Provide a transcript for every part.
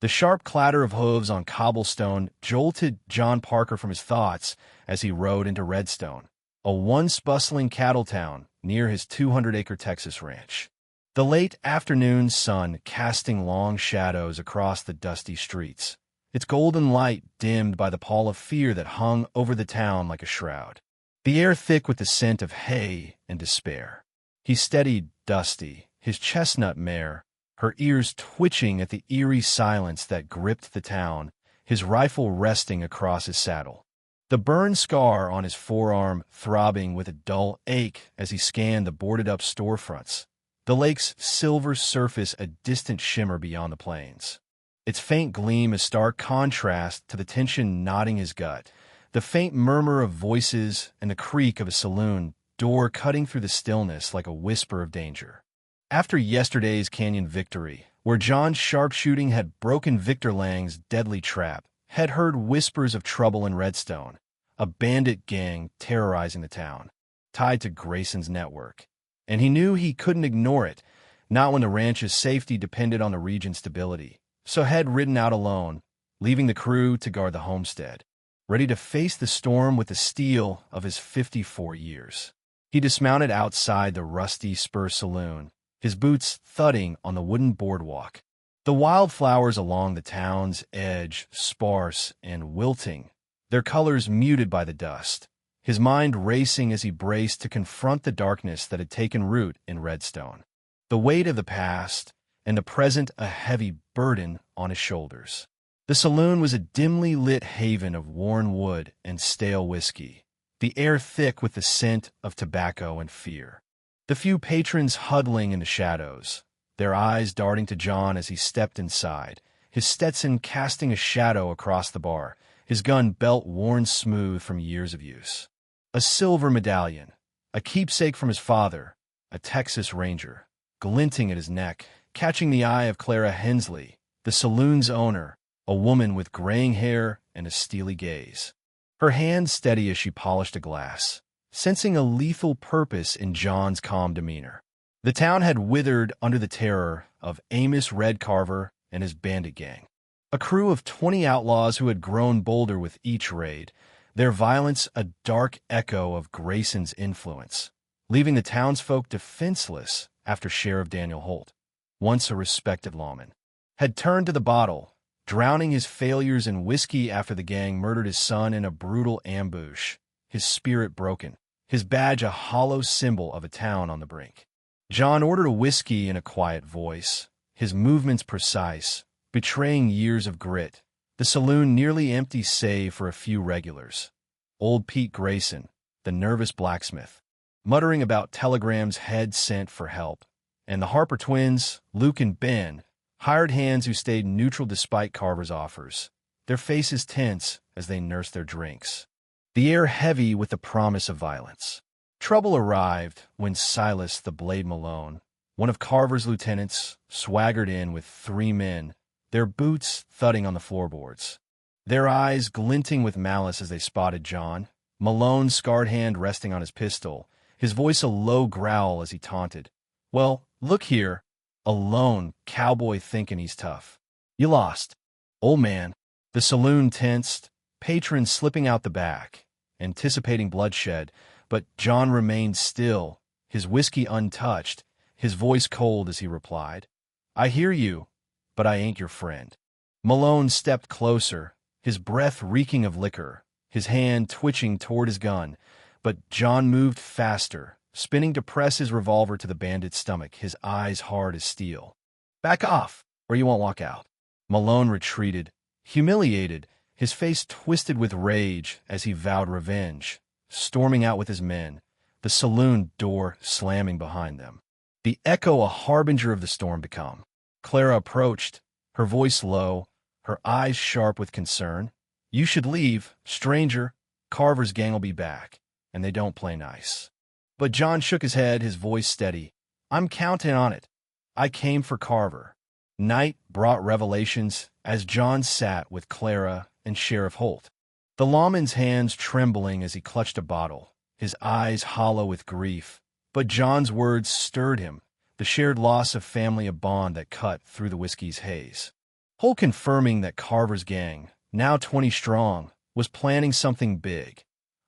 The sharp clatter of hooves on cobblestone jolted John Parker from his thoughts as he rode into Redstone, a once bustling cattle town near his 200-acre Texas ranch. The late afternoon sun casting long shadows across the dusty streets, its golden light dimmed by the pall of fear that hung over the town like a shroud. The air thick with the scent of hay and despair. He steadied Dusty, his chestnut mare, her ears twitching at the eerie silence that gripped the town, his rifle resting across his saddle. The burn scar on his forearm throbbing with a dull ache as he scanned the boarded-up storefronts, the lake's silver surface a distant shimmer beyond the plains. Its faint gleam a stark contrast to the tension knotting his gut, the faint murmur of voices and the creak of a saloon door cutting through the stillness like a whisper of danger. After yesterday's canyon victory, where John's sharpshooting had broken Victor Lang's deadly trap, had heard whispers of trouble in Redstone, a bandit gang terrorizing the town, tied to Grayson's network. And he knew he couldn't ignore it, not when the ranch's safety depended on the region's stability. So had ridden out alone, leaving the crew to guard the homestead, ready to face the storm with the steel of his 54 years. He dismounted outside the rusty Spur Saloon, his boots thudding on the wooden boardwalk. The wildflowers along the town's edge sparse and wilting, their colors muted by the dust, his mind racing as he braced to confront the darkness that had taken root in Redstone. The weight of the past and the present a heavy burden on his shoulders. The saloon was a dimly lit haven of worn wood and stale whiskey, the air thick with the scent of tobacco and fear. The few patrons huddling in the shadows, their eyes darting to John as he stepped inside, his Stetson casting a shadow across the bar, his gun belt worn smooth from years of use. A silver medallion, a keepsake from his father, a Texas Ranger, glinting at his neck, catching the eye of Clara Hensley, the saloon's owner, a woman with graying hair and a steely gaze. Her hand steady as she polished a glass, sensing a lethal purpose in John's calm demeanor. The town had withered under the terror of Amos Red Carver and his bandit gang, a crew of 20 outlaws who had grown bolder with each raid, their violence a dark echo of Grayson's influence, leaving the townsfolk defenseless after Sheriff Daniel Holt, once a respected lawman, had turned to the bottle, drowning his failures in whiskey after the gang murdered his son in a brutal ambush, his spirit broken, his badge a hollow symbol of a town on the brink. John ordered a whiskey in a quiet voice, his movements precise, betraying years of grit, the saloon nearly empty save for a few regulars. Old Pete Grayson, the nervous blacksmith, muttering about telegrams head sent for help, and the Harper twins, Luke and Ben, hired hands who stayed neutral despite Carver's offers, their faces tense as they nursed their drinks. The air heavy with the promise of violence. Trouble arrived when Silas the Blade Malone, one of Carver's lieutenants, swaggered in with 3 men, their boots thudding on the floorboards, their eyes glinting with malice as they spotted John, Malone's scarred hand resting on his pistol, his voice a low growl as he taunted. "Well, look here, a lone cowboy thinking he's tough. You lost, old man." The saloon tensed, patrons slipping out the back, anticipating bloodshed, but John remained still, his whiskey untouched, his voice cold as he replied, "I hear you, but I ain't your friend." Malone stepped closer, his breath reeking of liquor, his hand twitching toward his gun, but John moved faster, spinning to press his revolver to the bandit's stomach, his eyes hard as steel. "Back off, or you won't walk out." Malone retreated, humiliated, his face twisted with rage as he vowed revenge, storming out with his men, the saloon door slamming behind them. The echo a harbinger of the storm to come. Clara approached, her voice low, her eyes sharp with concern. "You should leave, stranger. Carver's gang will be back, and they don't play nice." But John shook his head, his voice steady. "I'm counting on it. I came for Carver." Night brought revelations as John sat with Clara and Sheriff Holt, the lawman's hands trembling as he clutched a bottle, his eyes hollow with grief. But John's words stirred him, the shared loss of family a bond that cut through the whiskey's haze. Holt confirming that Carver's gang, now 20 strong, was planning something big.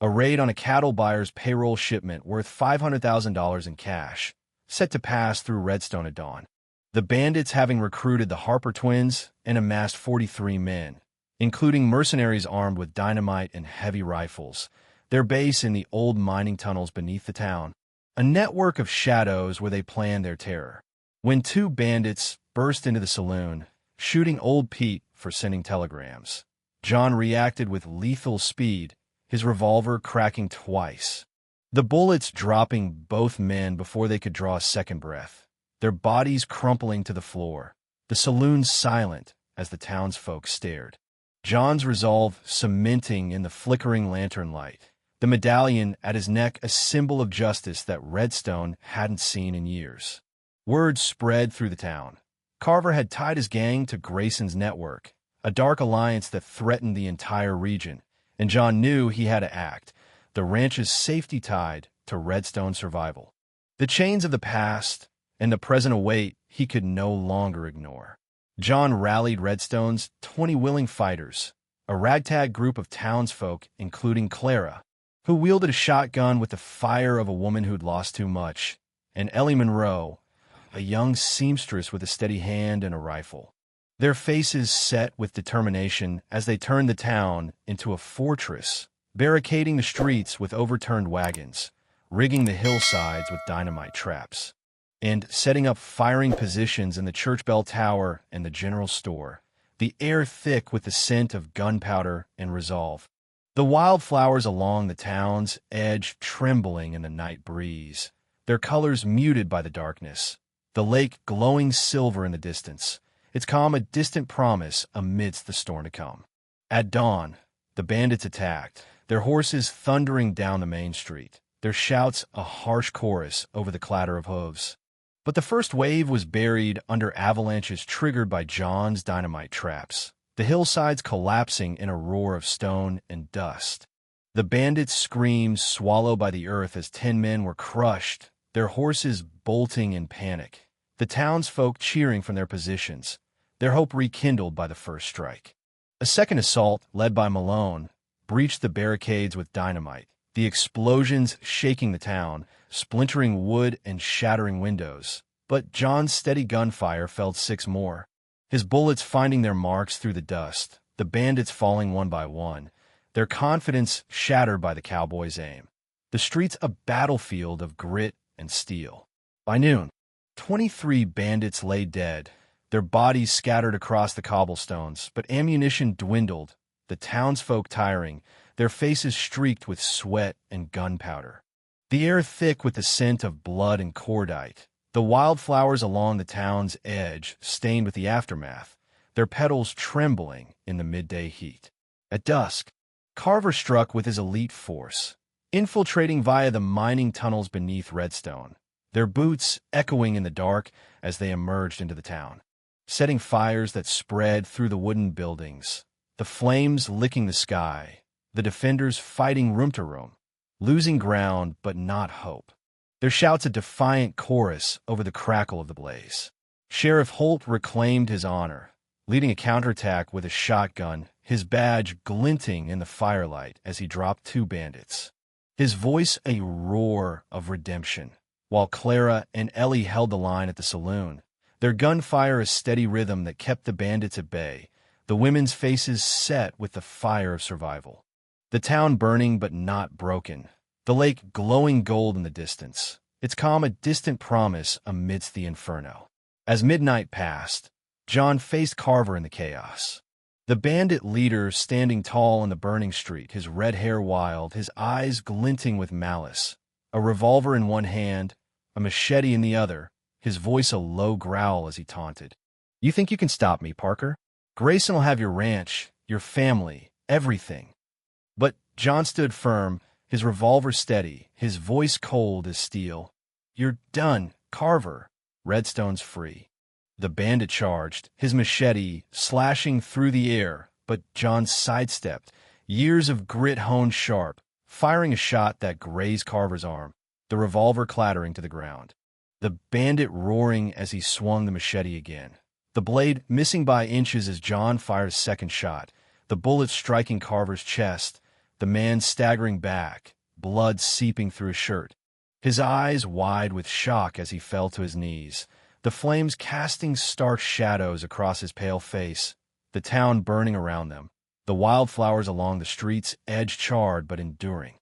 A raid on a cattle buyer's payroll shipment worth $500,000 in cash, set to pass through Redstone at dawn. The bandits having recruited the Harper twins and amassed 43 men, including mercenaries armed with dynamite and heavy rifles, their base in the old mining tunnels beneath the town, a network of shadows where they planned their terror. When two bandits burst into the saloon, shooting old Pete for sending telegrams, John reacted with lethal speed, his revolver cracking twice. The bullets dropping both men before they could draw a second breath, their bodies crumpling to the floor, the saloon silent as the townsfolk stared. John's resolve cementing in the flickering lantern light, the medallion at his neck a symbol of justice that Redstone hadn't seen in years. Word spread through the town. Carver had tied his gang to Grayson's network, a dark alliance that threatened the entire region, and John knew he had to act, the ranch's safety tied to Redstone's survival. The chains of the past and the present await he could no longer ignore. John rallied Redstone's 20 willing fighters, a ragtag group of townsfolk including Clara, who wielded a shotgun with the fire of a woman who'd lost too much, and Ellie Monroe, a young seamstress with a steady hand and a rifle. Their faces set with determination as they turned the town into a fortress, barricading the streets with overturned wagons, rigging the hillsides with dynamite traps, and setting up firing positions in the church bell tower and the general store, the air thick with the scent of gunpowder and resolve. The wildflowers along the town's edge trembling in the night breeze, their colors muted by the darkness, the lake glowing silver in the distance, its calm a distant promise amidst the storm to come. At dawn, the bandits attacked, their horses thundering down the main street, their shouts a harsh chorus over the clatter of hooves. But the first wave was buried under avalanches triggered by John's dynamite traps, the hillsides collapsing in a roar of stone and dust. The bandits' screams swallowed by the earth as 10 men were crushed, their horses bolting in panic, the townsfolk cheering from their positions, their hope rekindled by the first strike. A second assault, led by Malone, breached the barricades with dynamite, the explosions shaking the town, splintering wood and shattering windows. But John's steady gunfire felled 6 more, his bullets finding their marks through the dust, the bandits falling one by one, their confidence shattered by the cowboys' aim. The streets a battlefield of grit and steel. By noon, 23 bandits lay dead, their bodies scattered across the cobblestones, but ammunition dwindled, the townsfolk tiring, their faces streaked with sweat and gunpowder. The air thick with the scent of blood and cordite, the wildflowers along the town's edge stained with the aftermath, their petals trembling in the midday heat. At dusk, Carver struck with his elite force, infiltrating via the mining tunnels beneath Redstone, their boots echoing in the dark as they emerged into the town, setting fires that spread through the wooden buildings, the flames licking the sky, the defenders fighting room to room, losing ground but not hope, their shouts a defiant chorus over the crackle of the blaze. Sheriff Holt reclaimed his honor, leading a counterattack with a shotgun, his badge glinting in the firelight as he dropped 2 bandits, his voice a roar of redemption, while Clara and Ellie held the line at the saloon, their gunfire a steady rhythm that kept the bandits at bay, the women's faces set with the fire of survival. The town burning but not broken, the lake glowing gold in the distance, its calm a distant promise amidst the inferno. As midnight passed, John faced Carver in the chaos. The bandit leader standing tall in the burning street, his red hair wild, his eyes glinting with malice, a revolver in one hand, a machete in the other, his voice a low growl as he taunted. "You think you can stop me, Parker? Grayson will have your ranch, your family, everything." But John stood firm, his revolver steady, his voice cold as steel. "You're done, Carver. Redstone's free." The bandit charged, his machete slashing through the air, but John sidestepped, years of grit honed sharp, firing a shot that grazed Carver's arm, the revolver clattering to the ground. The bandit roaring as he swung the machete again, the blade missing by inches as John fired a second shot, the bullet striking Carver's chest, the man staggering back, blood seeping through his shirt, his eyes wide with shock as he fell to his knees, the flames casting stark shadows across his pale face, the town burning around them, the wildflowers along the street's edge charred but enduring,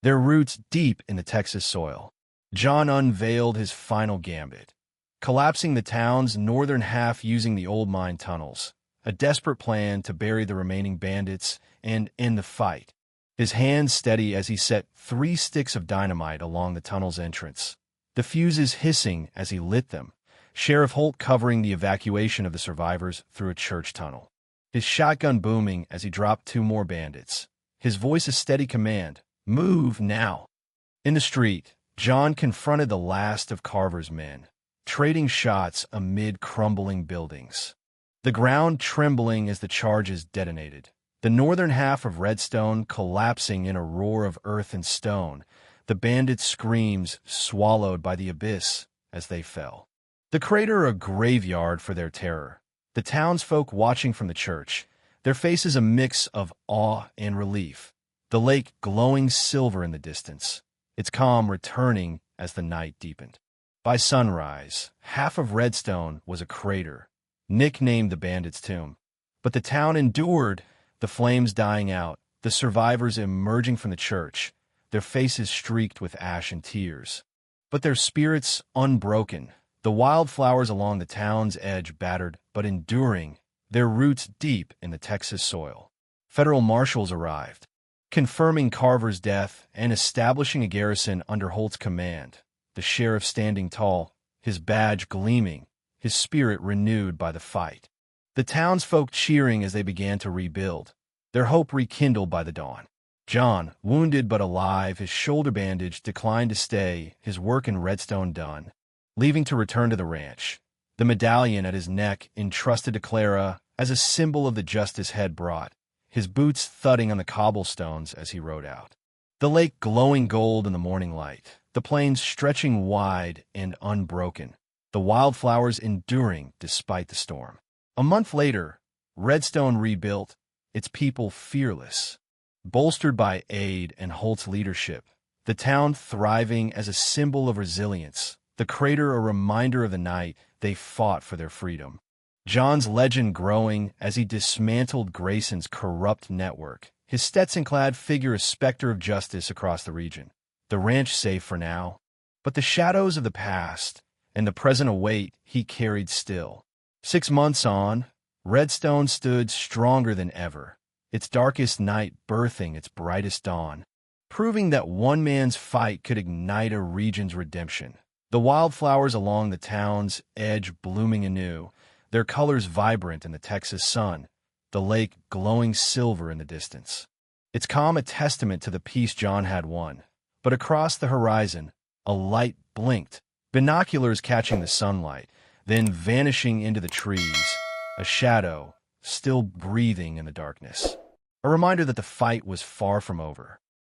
their roots deep in the Texas soil. John unveiled his final gambit, collapsing the town's northern half using the old mine tunnels, a desperate plan to bury the remaining bandits and end the fight. His hands steady as he set 3 sticks of dynamite along the tunnel's entrance, the fuses hissing as he lit them, Sheriff Holt covering the evacuation of the survivors through a church tunnel, his shotgun booming as he dropped 2 more bandits, his voice a steady command, "Move now." In the street, John confronted the last of Carver's men, trading shots amid crumbling buildings, the ground trembling as the charges detonated, the northern half of Redstone collapsing in a roar of earth and stone, the bandits' screams swallowed by the abyss as they fell. The crater a graveyard for their terror, the townsfolk watching from the church, their faces a mix of awe and relief, the lake glowing silver in the distance, its calm returning as the night deepened. By sunrise, half of Redstone was a crater, nicknamed the Bandits' Tomb. But the town endured, the flames dying out, the survivors emerging from the church, their faces streaked with ash and tears. But their spirits unbroken, the wildflowers along the town's edge battered but enduring, their roots deep in the Texas soil. Federal marshals arrived, confirming Carver's death and establishing a garrison under Holt's command, the sheriff standing tall, his badge gleaming, his spirit renewed by the fight. The townsfolk cheering as they began to rebuild, their hope rekindled by the dawn. John, wounded but alive, his shoulder bandage, declined to stay, his work in Redstone done, leaving to return to the ranch, the medallion at his neck entrusted to Clara as a symbol of the justice head brought, his boots thudding on the cobblestones as he rode out. The lake glowing gold in the morning light, the plains stretching wide and unbroken, the wildflowers enduring despite the storm. A month later, Redstone rebuilt, its people fearless, bolstered by aid and Holt's leadership, the town thriving as a symbol of resilience, the crater a reminder of the night they fought for their freedom. John's legend growing as he dismantled Grayson's corrupt network, his Stetson-clad figure a specter of justice across the region. The ranch safe for now, but the shadows of the past and the present await he carried still. 6 months on, Redstone stood stronger than ever, its darkest night birthing its brightest dawn, proving that one man's fight could ignite a region's redemption. The wildflowers along the town's edge blooming anew, their colors vibrant in the Texas sun, the lake glowing silver in the distance. Its calm a testament to the peace John had won. But across the horizon, a light blinked, binoculars catching the sunlight, then vanishing into the trees, a shadow still breathing in the darkness. A reminder that the fight was far from over.